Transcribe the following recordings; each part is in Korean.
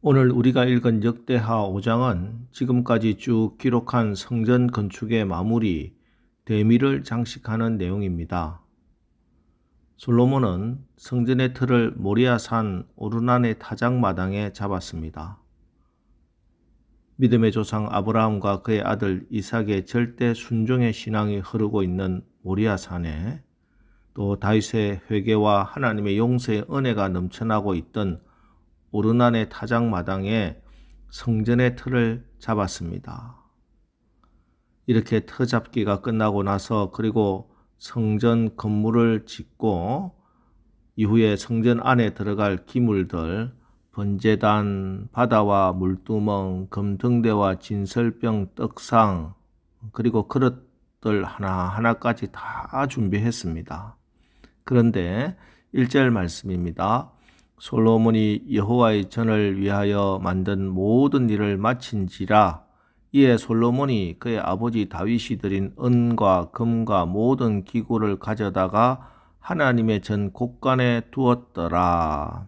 오늘 우리가 읽은 역대하 5장은 지금까지 쭉 기록한 성전 건축의 마무리, 대미를 장식하는 내용입니다. 솔로몬은 성전의 틀을 모리아산 오르난의 타작마당에 잡았습니다. 믿음의 조상 아브라함과 그의 아들 이삭의 절대 순종의 신앙이 흐르고 있는 모리아산에, 또 다윗의 회개와 하나님의 용서의 은혜가 넘쳐나고 있던 오르난의 타작마당에 성전의 틀을 잡았습니다. 이렇게 터 잡기가 끝나고 나서 그리고 성전 건물을 짓고 이후에 성전 안에 들어갈 기물들, 번제단, 바다와 물두멍, 금등대와 진설병, 떡상, 그리고 그릇들 하나하나까지 다 준비했습니다. 그런데 1절 말씀입니다. 솔로몬이 여호와의 전을 위하여 만든 모든 일을 마친지라. 이에 솔로몬이 그의 아버지 다윗이 드린 은과 금과 모든 기구를 가져다가 하나님의 전 곳간에 두었더라.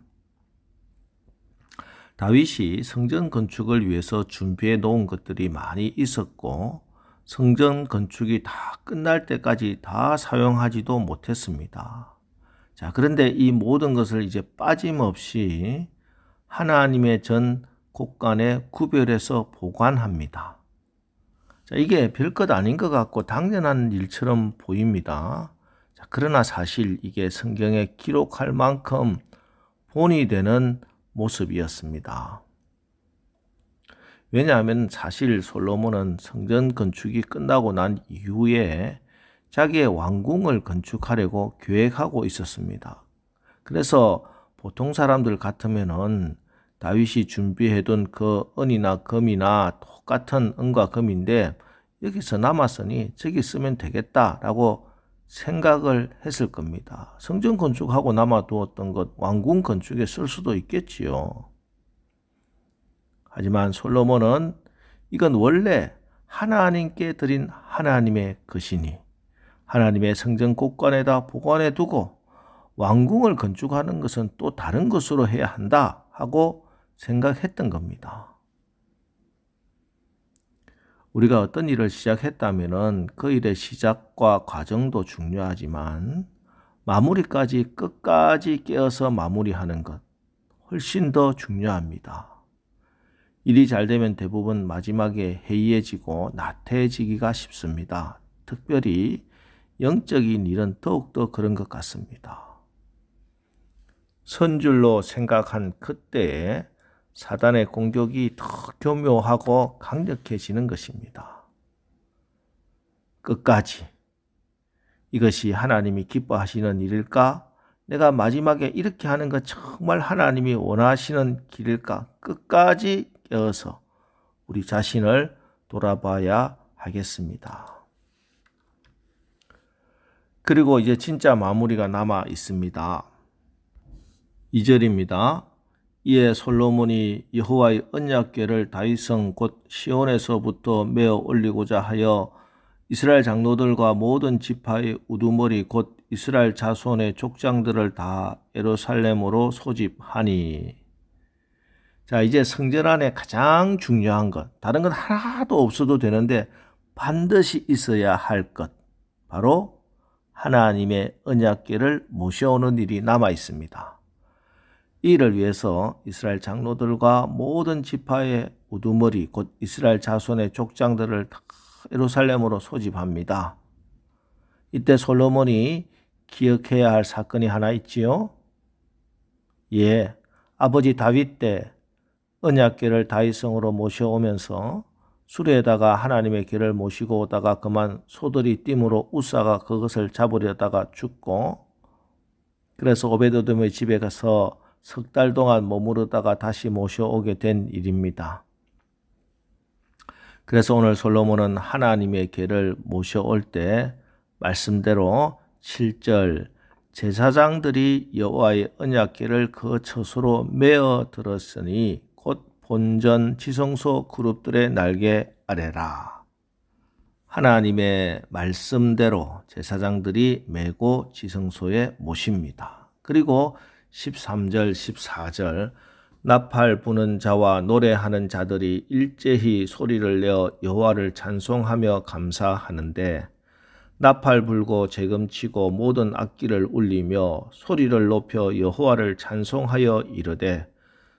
다윗이 성전 건축을 위해서 준비해 놓은 것들이 많이 있었고 성전 건축이 다 끝날 때까지 다 사용하지도 못했습니다. 자, 그런데 이 모든 것을 이제 빠짐없이 하나님의 전 곳간에 구별해서 보관합니다. 자, 이게 별것 아닌 것 같고 당연한 일처럼 보입니다. 자, 그러나 사실 이게 성경에 기록할 만큼 본이 되는 모습이었습니다. 왜냐하면 사실 솔로몬은 성전 건축이 끝나고 난 이후에 자기의 왕궁을 건축하려고 계획하고 있었습니다. 그래서 보통 사람들 같으면은 다윗이 준비해둔 그 은이나 금이나 똑같은 은과 금인데 여기서 남았으니 저기 쓰면 되겠다라고 생각을 했을 겁니다. 성전 건축하고 남아두었던 것 왕궁 건축에 쓸 수도 있겠지요. 하지만 솔로몬은 이건 원래 하나님께 드린 하나님의 것이니 하나님의 성전 곳간에다 보관해 두고 왕궁을 건축하는 것은 또 다른 것으로 해야 한다 하고 생각했던 겁니다. 우리가 어떤 일을 시작했다면 그 일의 시작과 과정도 중요하지만 마무리까지 끝까지 깨어서 마무리하는 것 훨씬 더 중요합니다. 일이 잘 되면 대부분 마지막에 해이해지고 나태해지기가 쉽습니다. 특별히 영적인 일은 더욱더 그런 것 같습니다. 선줄로 생각한 그때에 사단의 공격이 더 교묘하고 강력해지는 것입니다. 끝까지 이것이 하나님이 기뻐하시는 일일까? 내가 마지막에 이렇게 하는 것 정말 하나님이 원하시는 길일까? 끝까지 깨어서 우리 자신을 돌아봐야 하겠습니다. 그리고 이제 진짜 마무리가 남아 있습니다. 2절입니다. 이에 솔로몬이 여호와의 언약궤를 다윗성 곧 시온에서부터 메어 올리고자 하여 이스라엘 장로들과 모든 지파의 우두머리 곧 이스라엘 자손의 족장들을 다 예루살렘으로 소집하니. 자, 이제 성전 안에 가장 중요한 것, 다른 건 하나도 없어도 되는데 반드시 있어야 할 것, 바로 하나님의 언약궤를 모셔오는 일이 남아 있습니다. 이를 위해서 이스라엘 장로들과 모든 지파의 우두머리 곧 이스라엘 자손의 족장들을 다 예루살렘으로 소집합니다. 이때 솔로몬이 기억해야 할 사건이 하나 있지요. 예, 아버지 다윗 때 언약궤를 다윗성으로 모셔오면서 수레에다가 하나님의 궤를 모시고 오다가 그만 소들이 띠므로 우사가 그것을 잡으려다가 죽고, 그래서 오베드돔의 집에 가서 석 달 동안 머무르다가 다시 모셔오게 된 일입니다. 그래서 오늘 솔로몬은 하나님의 궤를 모셔올 때 말씀대로 7절 제사장들이 여호와의 언약궤를 그 처소로 메어 들었으니 곧 본전 지성소 그룹들의 날개 아래라. 하나님의 말씀대로 제사장들이 메고 지성소에 모십니다. 그리고 13절, 14절 나팔 부는 자와 노래하는 자들이 일제히 소리를 내어 여호와를 찬송하며 감사하는데 나팔 불고 재금치고 모든 악기를 울리며 소리를 높여 여호와를 찬송하여 이르되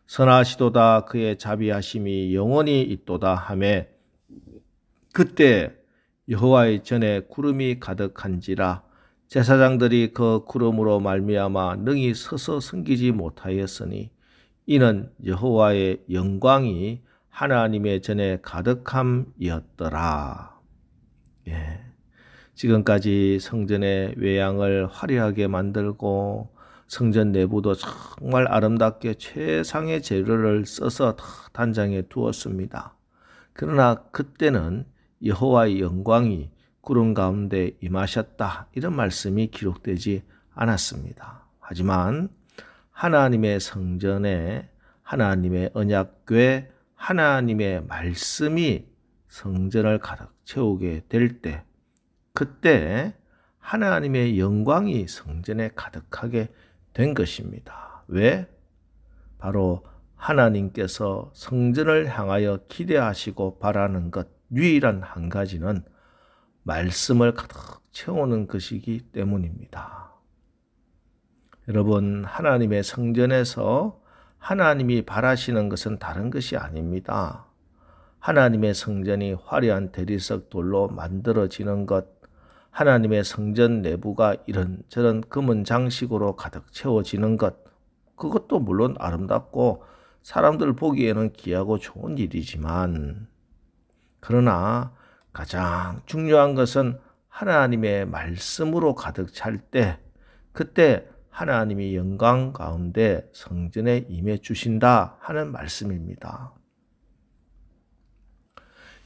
선하시도다 그의 자비하심이 영원히 있도다 하매 그때 여호와의 전에 구름이 가득한지라 제사장들이 그 구름으로 말미암아 능히 서서 섬기지 못하였으니 이는 여호와의 영광이 하나님의 전에 가득함이었더라. 예. 지금까지 성전의 외양을 화려하게 만들고 성전 내부도 정말 아름답게 최상의 재료를 써서 단장해 두었습니다. 그러나 그때는 여호와의 영광이 구름 가운데 임하셨다. 이런 말씀이 기록되지 않았습니다. 하지만 하나님의 성전에 하나님의 언약궤 하나님의 말씀이 성전을 가득 채우게 될 때 그때 하나님의 영광이 성전에 가득하게 된 것입니다. 왜? 바로 하나님께서 성전을 향하여 기대하시고 바라는 것 유일한 한 가지는 말씀을 가득 채우는 것이기 때문입니다. 여러분, 하나님의 성전에서 하나님이 바라시는 것은 다른 것이 아닙니다. 하나님의 성전이 화려한 대리석 돌로 만들어지는 것, 하나님의 성전 내부가 이런저런 금은 장식으로 가득 채워지는 것, 그것도 물론 아름답고 사람들 보기에는 귀하고 좋은 일이지만 그러나 가장 중요한 것은 하나님의 말씀으로 가득 찰 때 그때 하나님이 영광 가운데 성전에 임해 주신다 하는 말씀입니다.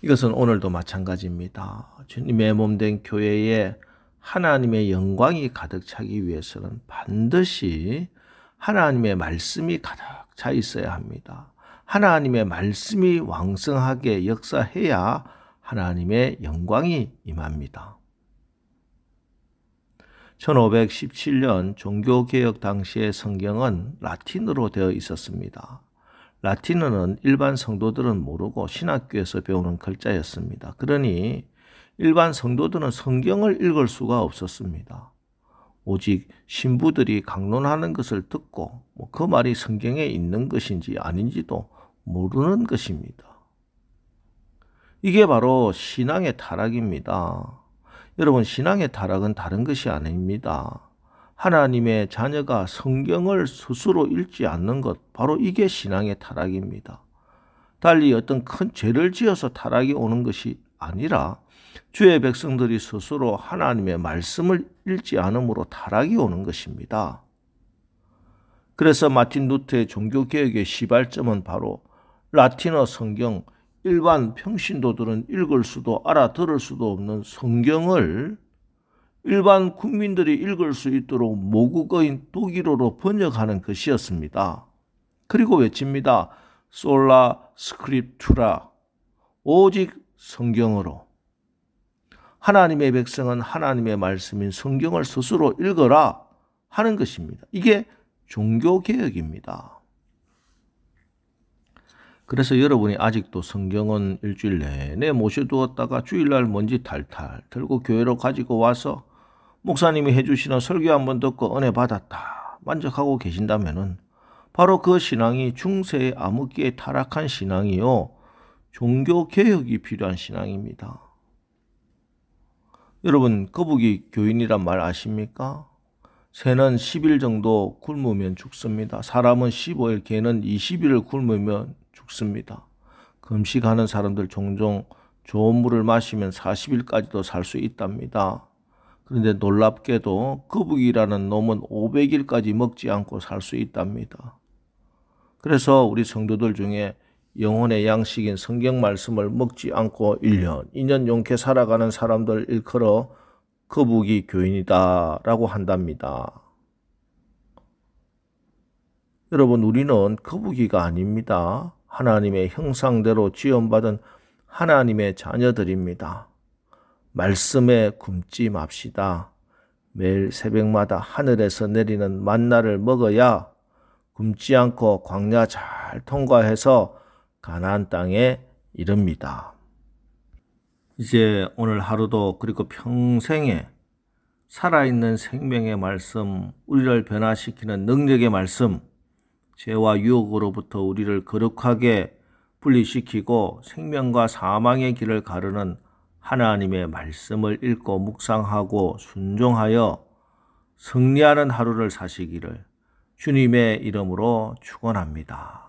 이것은 오늘도 마찬가지입니다. 주님의 몸된 교회에 하나님의 영광이 가득 차기 위해서는 반드시 하나님의 말씀이 가득 차 있어야 합니다. 하나님의 말씀이 왕성하게 역사해야 하나님의 영광이 임합니다. 1517년 종교개혁 당시의 성경은 라틴어로 되어 있었습니다. 라틴어는 일반 성도들은 모르고 신학교에서 배우는 글자였습니다. 그러니 일반 성도들은 성경을 읽을 수가 없었습니다. 오직 신부들이 강론하는 것을 듣고 그 말이 성경에 있는 것인지 아닌지도 모르는 것입니다. 이게 바로 신앙의 타락입니다. 여러분, 신앙의 타락은 다른 것이 아닙니다. 하나님의 자녀가 성경을 스스로 읽지 않는 것, 바로 이게 신앙의 타락입니다. 달리 어떤 큰 죄를 지어서 타락이 오는 것이 아니라 주의 백성들이 스스로 하나님의 말씀을 읽지 않음으로 타락이 오는 것입니다. 그래서 마틴 루터의 종교개혁의 시발점은 바로 라틴어 성경, 일반 평신도들은 읽을 수도 알아들을 수도 없는 성경을 일반 국민들이 읽을 수 있도록 모국어인 독일어로 번역하는 것이었습니다. 그리고 외칩니다. 솔라 스크립투라, 오직 성경으로. 하나님의 백성은 하나님의 말씀인 성경을 스스로 읽어라 하는 것입니다. 이게 종교개혁입니다. 그래서 여러분이 아직도 성경은 일주일 내내 모셔두었다가 주일날 먼지 탈탈 들고 교회로 가지고 와서 목사님이 해주시는 설교 한번 듣고 은혜 받았다 만족하고 계신다면은 바로 그 신앙이 중세의 암흑기에 타락한 신앙이요, 종교개혁이 필요한 신앙입니다. 여러분, 거북이 교인이란 말 아십니까? 새는 10일 정도 굶으면 죽습니다. 사람은 15일, 개는 20일을 굶으면 죽습니다. 금식하는 사람들 종종 좋은 물을 마시면 40일까지도 살 수 있답니다. 그런데 놀랍게도 거북이라는 놈은 500일까지 먹지 않고 살 수 있답니다. 그래서 우리 성도들 중에 영혼의 양식인 성경 말씀을 먹지 않고 1년, 2년 용케 살아가는 사람들 일컬어 거북이 교인이다 라고 한답니다. 여러분, 우리는 거북이가 아닙니다. 하나님의 형상대로 지음받은 하나님의 자녀들입니다. 말씀에 굶지 맙시다. 매일 새벽마다 하늘에서 내리는 만나를 먹어야 굶지 않고 광야 잘 통과해서 가나안 땅에 이릅니다. 이제 오늘 하루도 그리고 평생에 살아있는 생명의 말씀, 우리를 변화시키는 능력의 말씀, 죄와 유혹으로부터 우리를 거룩하게 분리시키고 생명과 사망의 길을 가르는 하나님의 말씀을 읽고 묵상하고 순종하여 승리하는 하루를 사시기를 주님의 이름으로 축원합니다.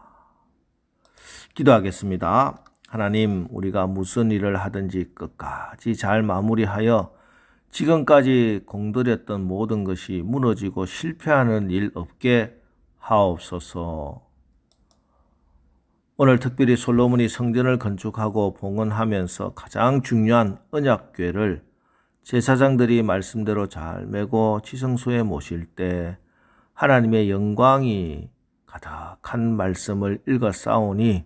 기도하겠습니다. 하나님, 우리가 무슨 일을 하든지 끝까지 잘 마무리하여 지금까지 공들였던 모든 것이 무너지고 실패하는 일 없게 하옵소서. 오늘 특별히 솔로몬이 성전을 건축하고 봉헌하면서 가장 중요한 언약궤를 제사장들이 말씀대로 잘 메고 지성소에 모실 때 하나님의 영광이 가득한 말씀을 읽었사오니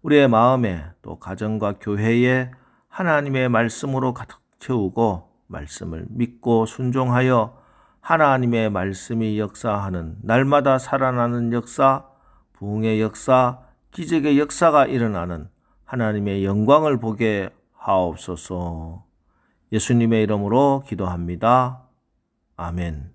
우리의 마음에 또 가정과 교회에 하나님의 말씀으로 가득 채우고 말씀을 믿고 순종하여 하나님의 말씀이 역사하는 날마다 살아나는 역사, 부흥의 역사, 기적의 역사가 일어나는 하나님의 영광을 보게 하옵소서. 예수님의 이름으로 기도합니다. 아멘.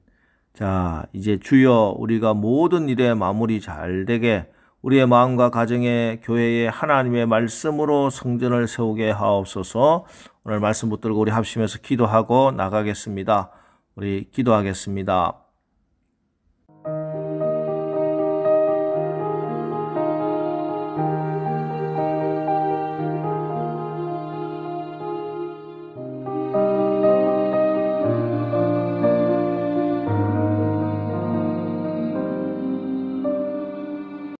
자, 이제 주여 우리가 모든 일에 마무리 잘 되게 우리의 마음과 가정에 교회에 하나님의 말씀으로 성전을 세우게 하옵소서. 오늘 말씀 붙들고 우리 합심해서 기도하고 나가겠습니다. 우리 기도하겠습니다.